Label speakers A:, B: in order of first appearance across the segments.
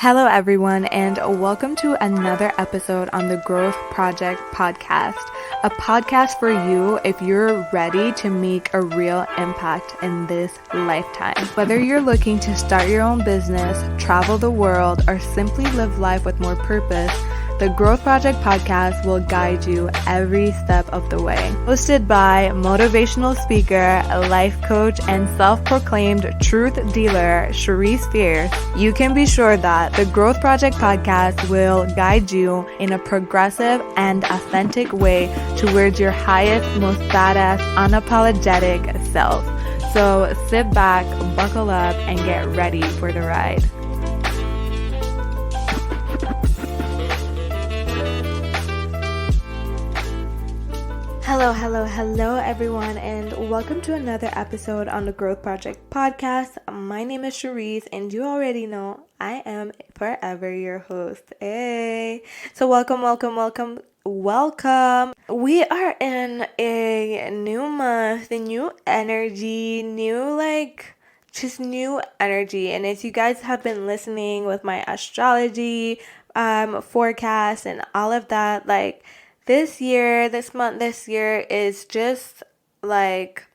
A: Hello, everyone, and welcome to another episode on the Growth Project podcast, a podcast for you if you're ready to make a real impact in this lifetime. Whether you're looking to start your own business, travel the world, or simply live life with more purpose, the Growth Project podcast will guide you every step of the way. Hosted by motivational speaker, life coach, and self-proclaimed truth dealer, Sherise, you can be sure that the Growth Project podcast will guide you in a progressive and authentic way towards your highest, most badass, unapologetic self. So sit back, buckle up, and get ready for the ride. Hello, everyone, and welcome to another episode on the Growth Project podcast. My name is Sherise, and you already know I am forever your host. Hey! So welcome. We are in a new month, a new energy, new energy. And as you guys have been listening with my astrology forecast and all of that, this year is just like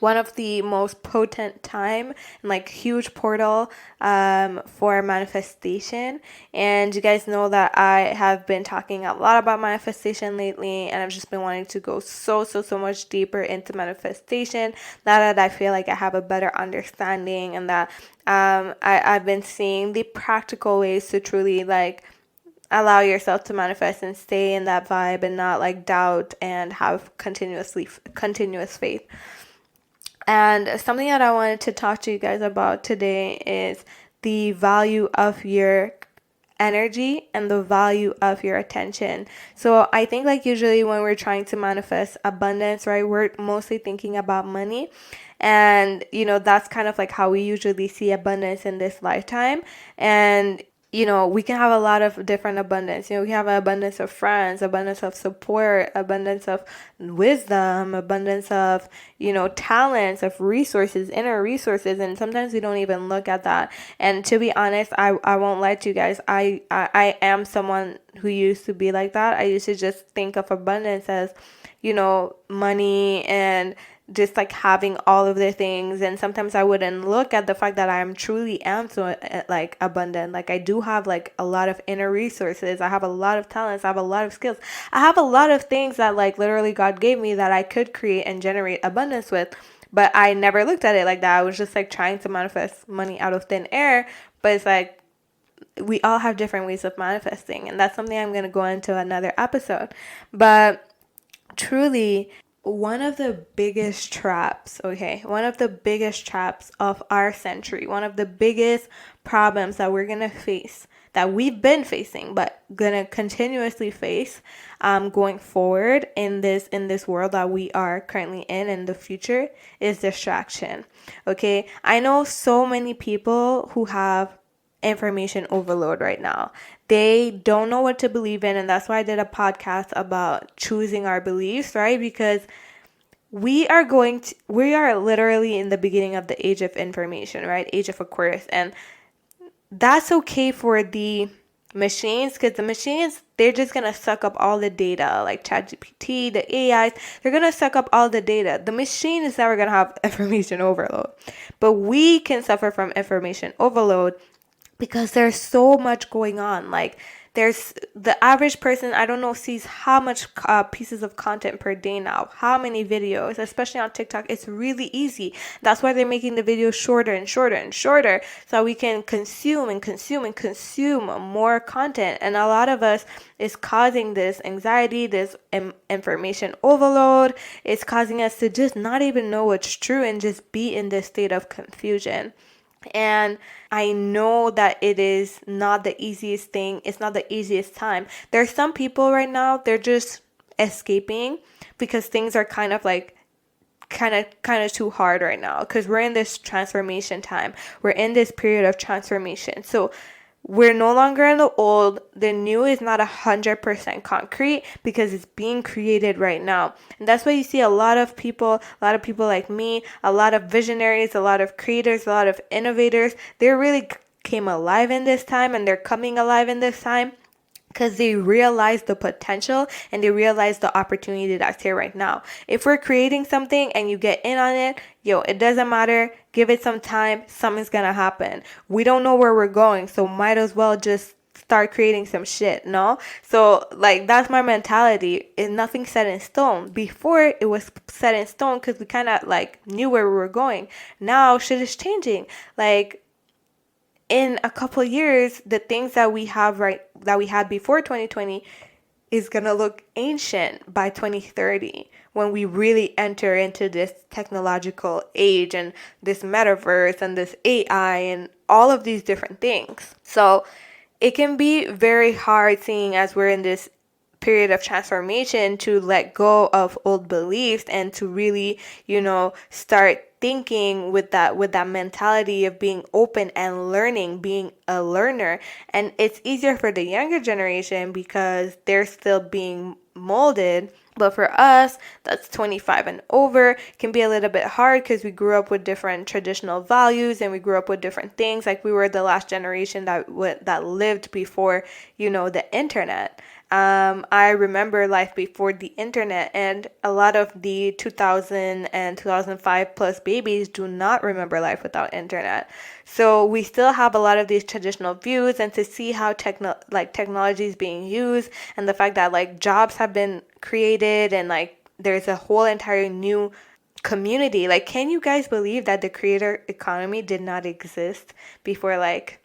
A: one of the most potent time and huge portal for manifestation. And you guys know that I have been talking a lot about manifestation lately, and I've just been wanting to go so much deeper into manifestation now that I feel like I have a better understanding, and that I've been seeing the practical ways to truly allow yourself to manifest and stay in that vibe and not doubt and have continuous faith. And something that I wanted to talk to you guys about today is the value of your energy and the value of your attention. So I think usually when we're trying to manifest abundance, right, we're mostly thinking about money. And, that's kind of how we usually see abundance in this lifetime. And we can have a lot of different abundance. We have an abundance of friends, abundance of support, abundance of wisdom, abundance of, talents, of resources, inner resources. And sometimes we don't even look at that. And to be honest, I won't lie to you guys. I am someone who used to be like that. I used to just think of abundance as, money and just having all of the things. And sometimes I wouldn't look at the fact that I truly am so abundant. I do have a lot of inner resources. I have a lot of talents. I have a lot of skills. I have a lot of things that literally God gave me that I could create and generate abundance with. But I never looked at it like that. I was just trying to manifest money out of thin air. But it's we all have different ways of manifesting. And that's something I'm going to go into another episode. But truly, one of the biggest traps of our century, one of the biggest problems that we're going to face, that we've been facing, but going to continuously face going forward in this world that we are currently in the future, is distraction. Okay, I know so many people who have information overload right now. They don't know what to believe in, and that's why I did a podcast about choosing our beliefs, right? Because we are literally in the beginning of the age of information, right? Age of Aquarius. And that's okay for the machines, because the machines, they're just going to suck up all the data, like ChatGPT, the AIs, they're going to suck up all the data. The machine is never going to have information overload. But we can suffer from information overload because there's so much going on. There's the average person, I don't know, sees how much pieces of content per day now, how many videos, especially on TikTok. It's really easy. That's why they're making the videos shorter and shorter, so we can consume more content. And a lot of us is causing this anxiety, this information overload. It's causing us to just not even know what's true and just be in this state of confusion. And I know that it is not the easiest thing. It's not the easiest time. There's some people right now, they're just escaping because things are kind of too hard right now, because we're in this transformation time. We're in this period of transformation. So we're no longer in the old. The new is not 100% concrete because it's being created right now. And that's why you see a lot of people like me, a lot of visionaries, a lot of creators, a lot of innovators. They're really came alive in this time, and they're coming alive in this time because they realize the potential and they realize the opportunity that's here right now. If we're creating something and you get in on it, it doesn't matter. Give it some time. Something's gonna happen. We don't know where we're going, so might as well just start creating some shit, no? So like that's my mentality. Is nothing set in stone. Before it was set in stone because we kind of like knew where we were going. Now shit is changing. Like in a couple of years, the things that we had before 2020 is gonna look ancient by 2030 when we really enter into this technological age and this metaverse and this AI and all of these different things. So it can be very hard, seeing as we're in this period of transformation, to let go of old beliefs and to really, start thinking with that mentality of being open and learning, being a learner. And it's easier for the younger generation because they're still being molded. But for us, that's 25 and over, can be a little bit hard because we grew up with different traditional values and we grew up with different things. Like we were the last generation that lived before, the internet. I remember life before the internet, and a lot of the 2000 and 2005 plus babies do not remember life without internet. So we still have a lot of these traditional views, and to see how technology is being used, and the fact that like jobs have been created, and like there's a whole entire new community. Like, can you guys believe that the creator economy did not exist before like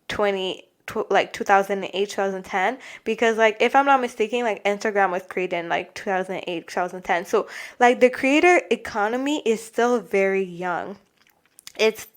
A: 2008, 2010? Because like if I'm not mistaken, like Instagram was created in like 2008, 2010. So like the creator economy is still very young. It's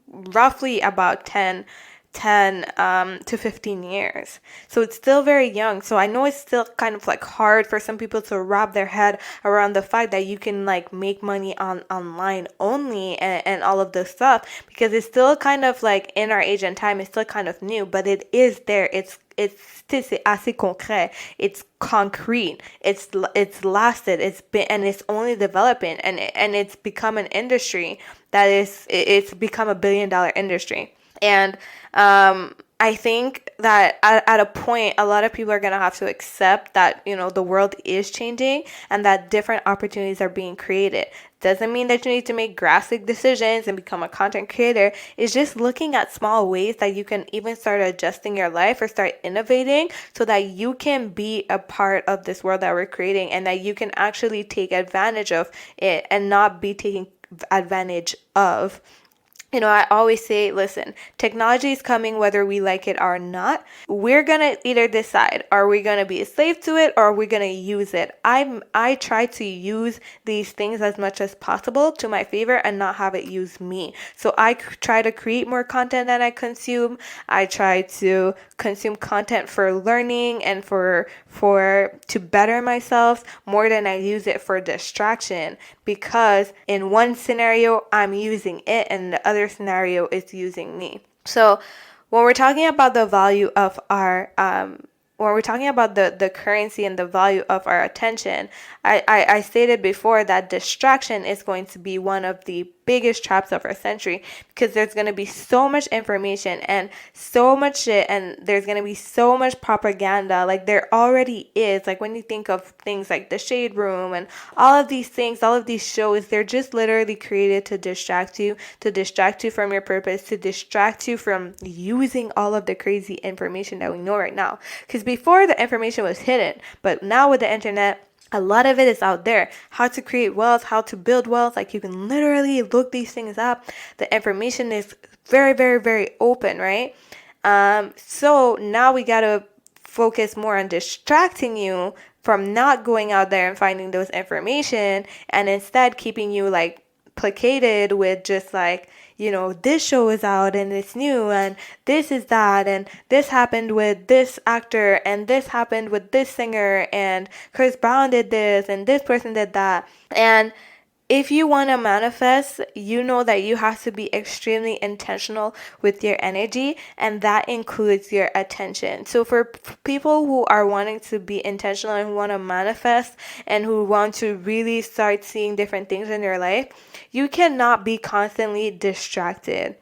A: roughly about 10 to 15 years. So it's still very young. So I know it's still kind of like hard for some people to wrap their head around the fact that you can like make money online only, and all of this stuff, because it's still kind of like in our age and time, it's still kind of new, but it is there. It's assez concret. It's concrete. It's lasted. It's been, and it's only developing, and it's become an industry it's become $1 billion industry. And I think that at a point, a lot of people are going to have to accept that, the world is changing and that different opportunities are being created. Doesn't mean that you need to make drastic decisions and become a content creator. It's just looking at small ways that you can even start adjusting your life or start innovating so that you can be a part of this world that we're creating, and that you can actually take advantage of it and not be taking advantage of. I always say, listen, technology is coming whether we like it or not. We're going to either decide, are we going to be a slave to it, or are we going to use it? I try to use these things as much as possible to my favor and not have it use me. So I try to create more content than I consume. I try to consume content for learning and to better myself more than I use it for distraction, because in one scenario I'm using it and the other scenario is using me. So when we're talking about the value of our when we're talking about the currency and the value of our attention, I stated before that distraction is going to be one of the biggest traps of our century, because there's going to be so much information and so much shit, and there's going to be so much propaganda. Like there already is. Like when you think of things like the Shade Room and all of these things, all of these shows, they're just literally created to distract you from your purpose, to distract you from using all of the crazy information that we know right now. Because before, the information was hidden, but now with the internet, a lot of it is out there. How to create wealth, how to build wealth. Like you can literally look these things up. The information is very, very, very open, right? So now we got to focus more on distracting you from not going out there and finding those information, and instead keeping you like placated with just like, this show is out and it's new and this is that and this happened with this actor and this happened with this singer and Chris Brown did this and this person did that. And if you want to manifest, you know that you have to be extremely intentional with your energy, and that includes your attention. So for people who are wanting to be intentional and who want to manifest and who want to really start seeing different things in their life, you cannot be constantly distracted.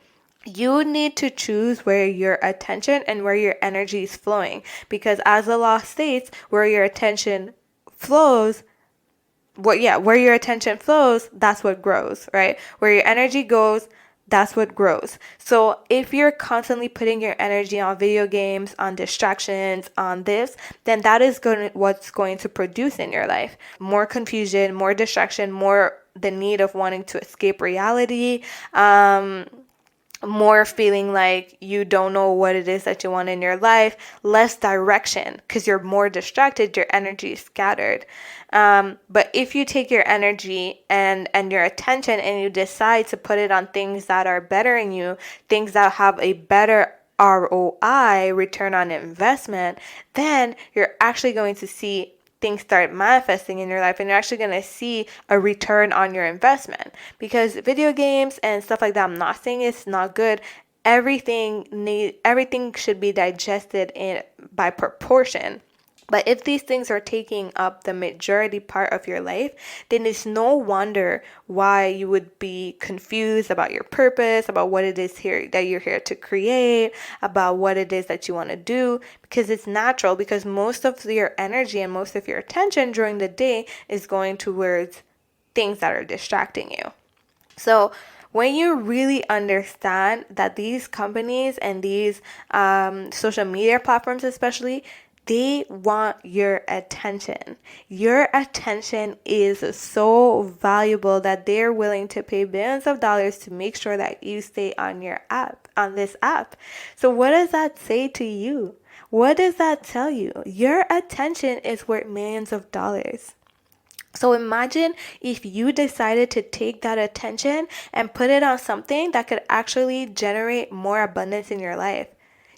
A: you need to choose where your attention and where your energy is flowing, because as the law states, where your attention flows, where your attention flows, that's what grows, right? Where your energy goes, that's what grows. So if you're constantly putting your energy on video games, on distractions, on this, then that is what's going to produce in your life. More confusion, more distraction, more the need of wanting to escape reality, more feeling like you don't know what it is that you want in your life, less direction because you're more distracted, your energy is scattered. But if you take your energy and your attention and you decide to put it on things that are bettering you, things that have a better ROI, return on investment, then you're actually going to see things start manifesting in your life, and you're actually going to see a return on your investment. Because video games and stuff like that, I'm not saying it's not good. Everything should be digested by proportion. But if these things are taking up the majority part of your life, then it's no wonder why you would be confused about your purpose, about what it is here that you're here to create, about what it is that you want to do, because it's natural, because most of your energy and most of your attention during the day is going towards things that are distracting you. So when you really understand that these companies and these social media platforms especially, they want your attention. Your attention is so valuable that they're willing to pay billions of dollars to make sure that you stay on this app. So what does that say to you? What does that tell you? Your attention is worth millions of dollars. So imagine if you decided to take that attention and put it on something that could actually generate more abundance in your life.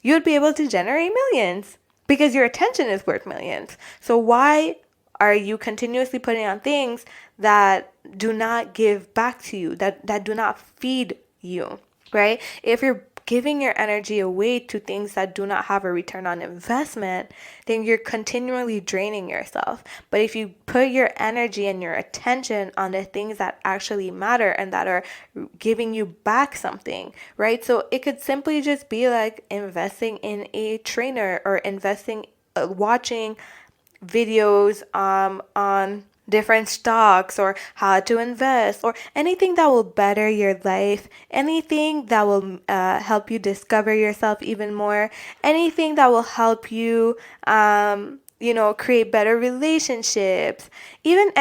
A: You would be able to generate millions because your attention is worth millions. So why are you continuously putting on things that do not give back to you, that do not feed you, right? If you're giving your energy away to things that do not have a return on investment, then you're continually draining yourself. But if you put your energy and your attention on the things that actually matter and that are giving you back something, right? So it could simply just be like investing in a trainer, or investing, watching videos on different stocks, or how to invest, or anything that will better your life, anything that will help you discover yourself even more, anything that will help you create better relationships, even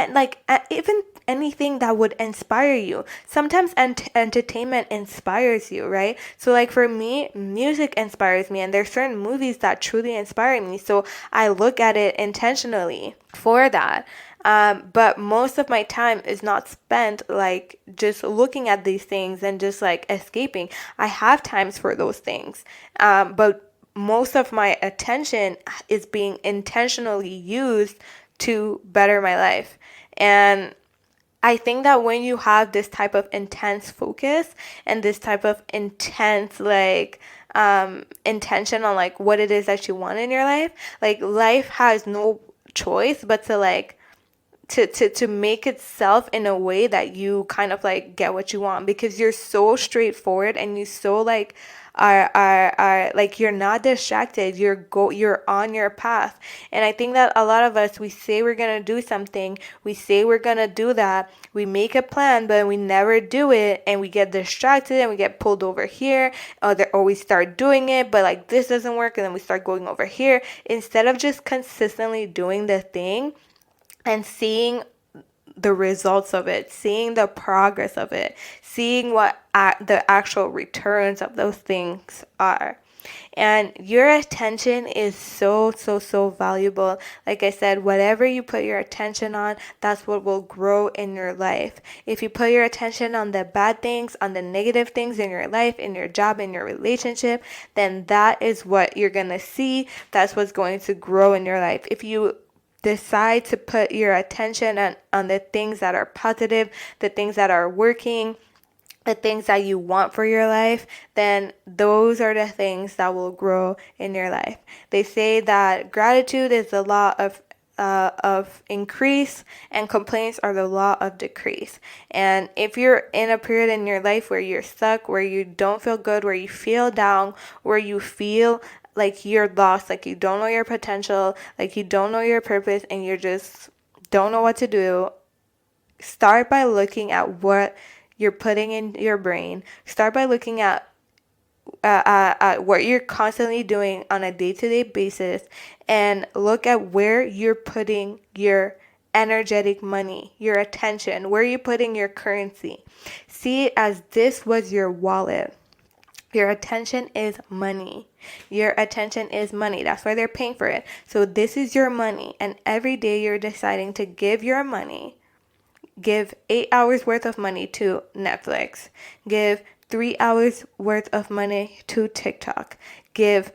A: even anything that would inspire you. Sometimes entertainment inspires you, right? So like for me, music inspires me, and there's certain movies that truly inspire me, so I look at it intentionally for that. But most of my time is not spent like just looking at these things and just like escaping. I have times for those things, but most of my attention is being intentionally used to better my life. And I think that when you have this type of intense focus and this type of intense intention on like what it is that you want in your life, like life has no choice but to to make itself in a way that you kind of like get what you want, because you're so straightforward and you so like are like, you're not distracted, you're on your path. And I think that a lot of us, we say we're gonna do something, we say we're gonna do that, we make a plan, but we never do it, and we get distracted and we get pulled over here, or we start doing it, but like this doesn't work, and then we start going over here, instead of just consistently doing the thing and seeing the results of it, seeing the progress of it, seeing what the actual returns of those things are. And your attention is so, so, so valuable. Like I said, whatever you put your attention on, that's what will grow in your life. If you put your attention on the bad things, on the negative things in your life, in your job, in your relationship, then that is what you're going to see. That's what's going to grow in your life. If you decide to put your attention on the things that are positive, the things that are working, the things that you want for your life, then those are the things that will grow in your life. They say that gratitude is the law of of increase, and complaints are the law of decrease. And if you're in a period in your life where you're stuck, where you don't feel good, where you feel down, where you feel like you're lost, like you don't know your potential, like you don't know your purpose, and you just don't know what to do, start by looking at what you're putting in your brain. Start by looking at what you're constantly doing on a day-to-day basis, and look at where you're putting your energetic money, your attention, where you're putting your currency. See it as this was your wallet. Your attention is money. Your attention is money. That's why they're paying for it. So this is your money, and every day you're deciding to give your money. Give 8 hours worth of money to Netflix. Give 3 hours worth of money to TikTok. Give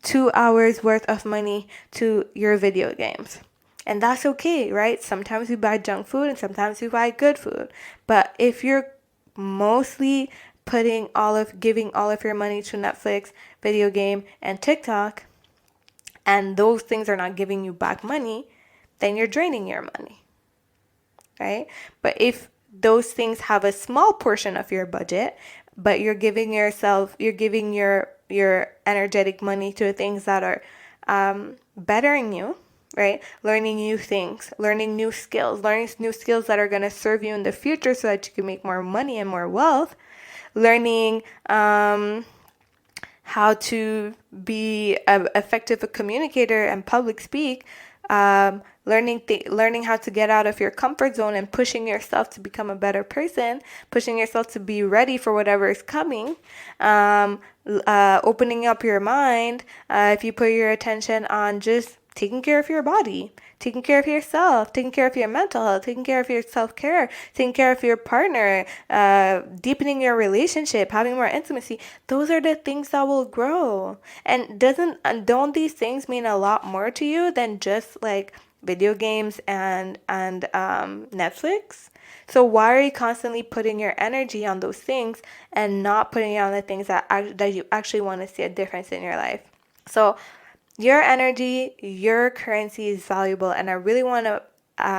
A: 2 hours worth of money to your video games. And that's okay, right? Sometimes we buy junk food and sometimes we buy good food. But if you're mostly giving all of your money to Netflix, video game, and TikTok, and those things are not giving you back money, then you're draining your money. Right? But if those things have a small portion of your budget, but you're giving your energetic money to things that are bettering you, right? Learning new things, learning new skills that are going to serve you in the future so that you can make more money and more wealth, learning how to be an effective communicator and public speak, learning how to get out of your comfort zone and pushing yourself to become a better person, pushing yourself to be ready for whatever is coming, opening up your mind. If you put your attention on just taking care of your body, taking care of yourself, taking care of your mental health, taking care of your self-care, taking care of your partner, deepening your relationship, having more intimacy, those are the things that will grow. And don't these things mean a lot more to you than just like video games and Netflix? So why are you constantly putting your energy on those things and not putting it on the things that you actually want to see a difference in your life? So your energy, your currency is valuable, and I really want to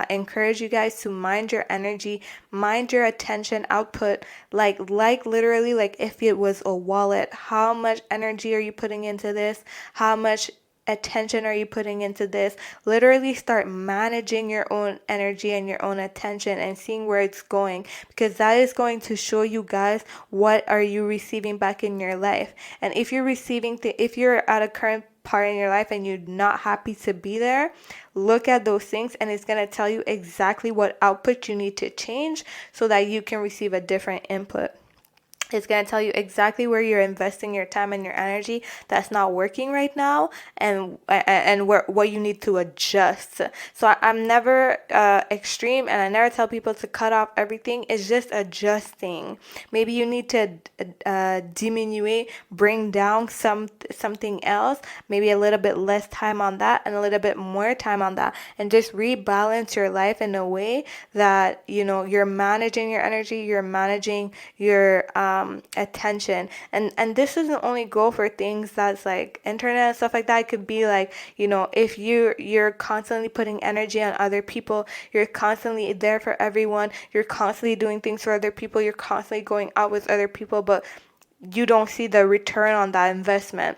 A: encourage you guys to mind your energy, mind your attention output, like literally, like if it was a wallet. How much energy are you putting into this? How much attention are you putting into this? Literally start managing your own energy and your own attention and seeing where it's going, because that is going to show you guys what are you receiving back in your life. And if you're if you're at a current part in your life and you're not happy to be there, look at those things, and it's going to tell you exactly what output you need to change so that you can receive a different input. It's going to tell you exactly where you're investing your time and your energy that's not working right now, and what you need to adjust. So I'm never extreme, and I never tell people to cut off everything. It's just adjusting. Maybe you need to diminuate, bring down something else, maybe a little bit less time on that and a little bit more time on that, and just rebalance your life in a way that you're managing your energy, you're managing your attention. And this doesn't only go for things that's like internet and stuff like that. It could be like, if you're constantly putting energy on other people, you're constantly there for everyone, you're constantly doing things for other people, you're constantly going out with other people, but you don't see the return on that investment.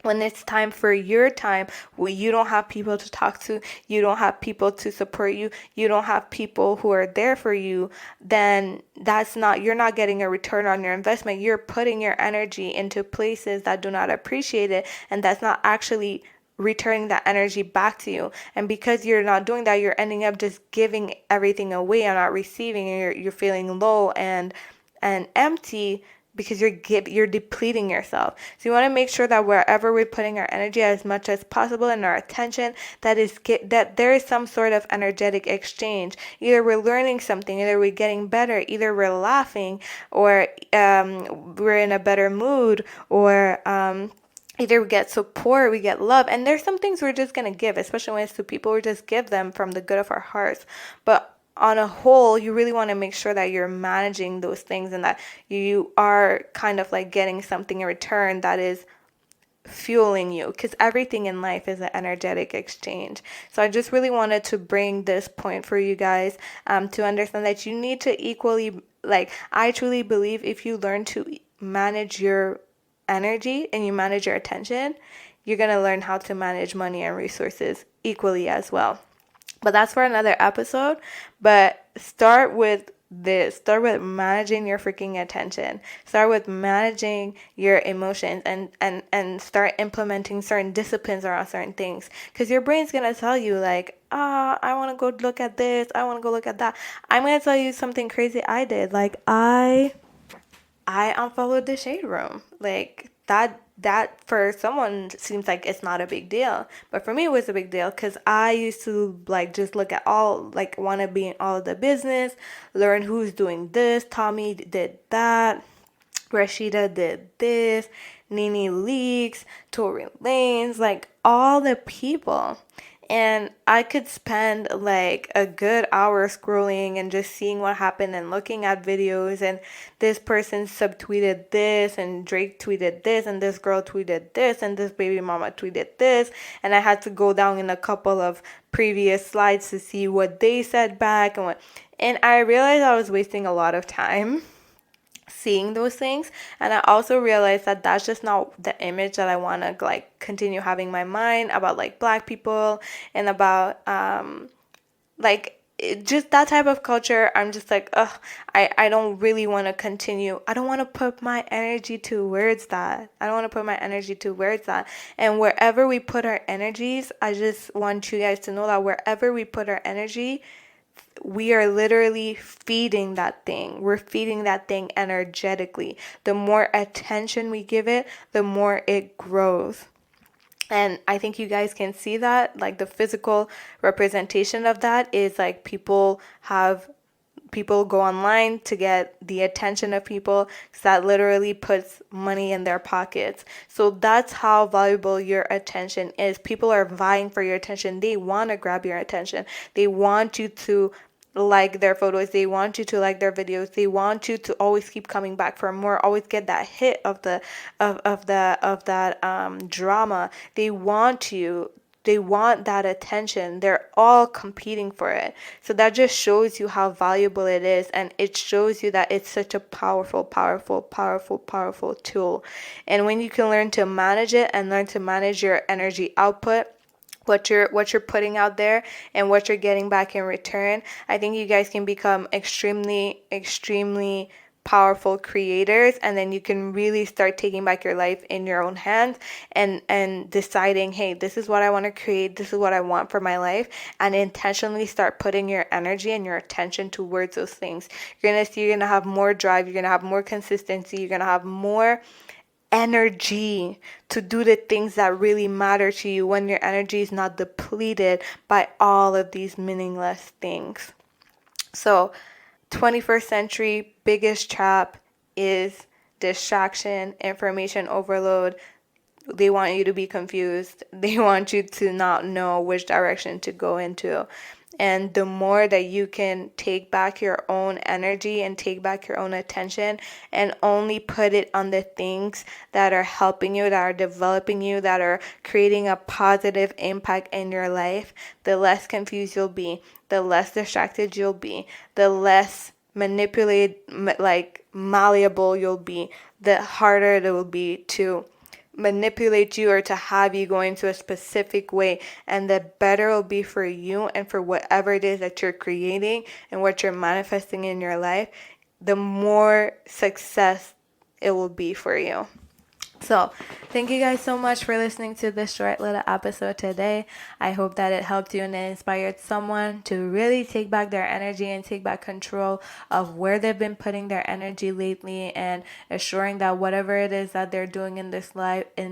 A: When it's time for your time, when you don't have people to talk to, you don't have people to support you, you don't have people who are there for you, then you're not getting a return on your investment. You're putting your energy into places that do not appreciate it, and that's not actually returning that energy back to you. And because you're not doing that, you're ending up just giving everything away and not receiving, and you're feeling low and empty, because you're depleting yourself. So you want to make sure that wherever we're putting our energy as much as possible and our attention, that there is some sort of energetic exchange. Either we're learning something, either we're getting better, either we're laughing, or we're in a better mood, or either we get support, we get love. And there's some things we're just going to give, especially when it's to people, we just give them from the good of our hearts. But on a whole, you really want to make sure that you're managing those things and that you are kind of like getting something in return that is fueling you, because everything in life is an energetic exchange. So I just really wanted to bring this point for you guys, to understand that you need to equally, like, I truly believe if you learn to manage your energy and you manage your attention, you're going to learn how to manage money and resources equally as well. But that's for another episode. But start with this. Start with managing your freaking attention. Start with managing your emotions, and start implementing certain disciplines around certain things. Because your brain's going to tell you, like, I want to go look at this. I want to go look at that. I'm going to tell you something crazy I did. Like, I unfollowed the shade room. Like, that for someone seems like it's not a big deal, but for me it was a big deal, because I used to like just look at all, like, want to be in all of the business, learn who's doing this. Tommy did that, Rashida did this, Nene Leaks, Tory Lanez, like all the people. And I could spend like a good hour scrolling and just seeing what happened and looking at videos, and this person subtweeted this, and Drake tweeted this, and this girl tweeted this, and this baby mama tweeted this, and I had to go down in a couple of previous slides to see what they said back, and I realized I was wasting a lot of time seeing those things. And I also realized that that's just not the image that I want to like continue having in my mind about like black people, and about like just that type of culture. I'm just like, I don't really want to continue. I don't want to put my energy towards that. I don't want to put my energy towards that. And wherever we put our energies, I just want you guys to know that wherever we put our energy, we are literally feeding that thing. We're feeding that thing energetically. The more attention we give it, the more it grows. And I think you guys can see that, like the physical representation of that is like people go online to get the attention of people, because that literally puts money in their pockets. So that's how valuable your attention is. People are vying for your attention. They want to grab your attention. They want you to like their photos. They want you to like their videos. They want you to always keep coming back for more, always get that hit of that drama. They want that attention. They're all competing for it. So that just shows you how valuable it is. And it shows you that it's such a powerful, powerful, powerful, powerful tool. And when you can learn to manage it and learn to manage your energy output, what you're putting out there and what you're getting back in return, I think you guys can become extremely, extremely powerful creators. And then you can really start taking back your life in your own hands, and deciding, hey, this is what I want to create, this is what I want for my life, and intentionally start putting your energy and your attention towards those things. You're gonna have more drive, you're gonna have more consistency, you're gonna have more energy to do the things that really matter to you, when your energy is not depleted by all of these meaningless things. So 21st century biggest trap is distraction, information overload. They want you to be confused. They want you to not know which direction to go into. And the more that you can take back your own energy and take back your own attention and only put it on the things that are helping you, that are developing you, that are creating a positive impact in your life, the less confused you'll be, the less distracted you'll be, the less malleable you'll be, the harder it will be to manipulate you or to have you go into a specific way, and the better it'll be for you and for whatever it is that you're creating and what you're manifesting in your life, the more success it will be for you. So, thank you guys so much for listening to this short little episode today. I hope that it helped you and it inspired someone to really take back their energy and take back control of where they've been putting their energy lately, and assuring that whatever it is that they're doing in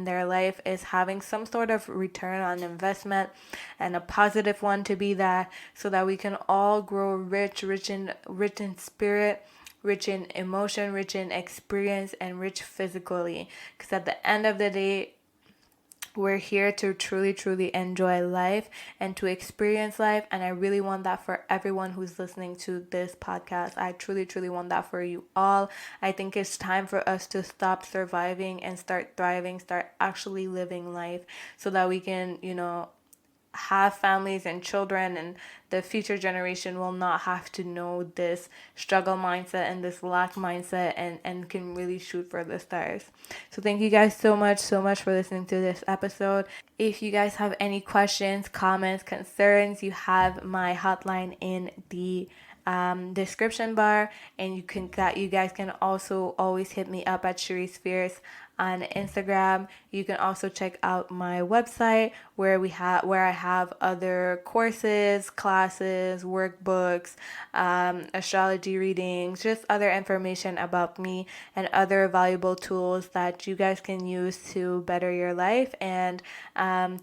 A: their life is having some sort of return on investment, and a positive one to be that, so that we can all grow rich in spirit, rich in emotion, rich in experience, and rich physically. Because at the end of the day, we're here to truly, truly enjoy life and to experience life. And I really want that for everyone who's listening to this podcast. I truly, truly want that for you all. I think it's time for us to stop surviving and start thriving, start actually living life so that we can, have families and children, and the future generation will not have to know this struggle mindset and this lack mindset, and can really shoot for the stars. So thank you guys so much for listening to this episode. If you guys have any questions, comments, concerns, you have my hotline in the description bar, and you guys can also always hit me up at Sherise on Instagram. You can also check out my website where I have other courses, classes, workbooks, astrology readings, just other information about me and other valuable tools that you guys can use to better your life, and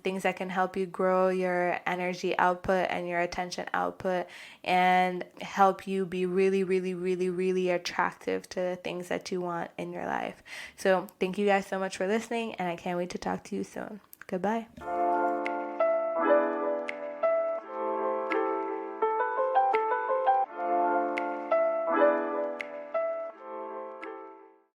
A: things that can help you grow your energy output and your attention output, and help you be really, really, really, really attractive to the things that you want in your life. So thank you guys so much for listening, and I can't wait to talk to you soon. Goodbye.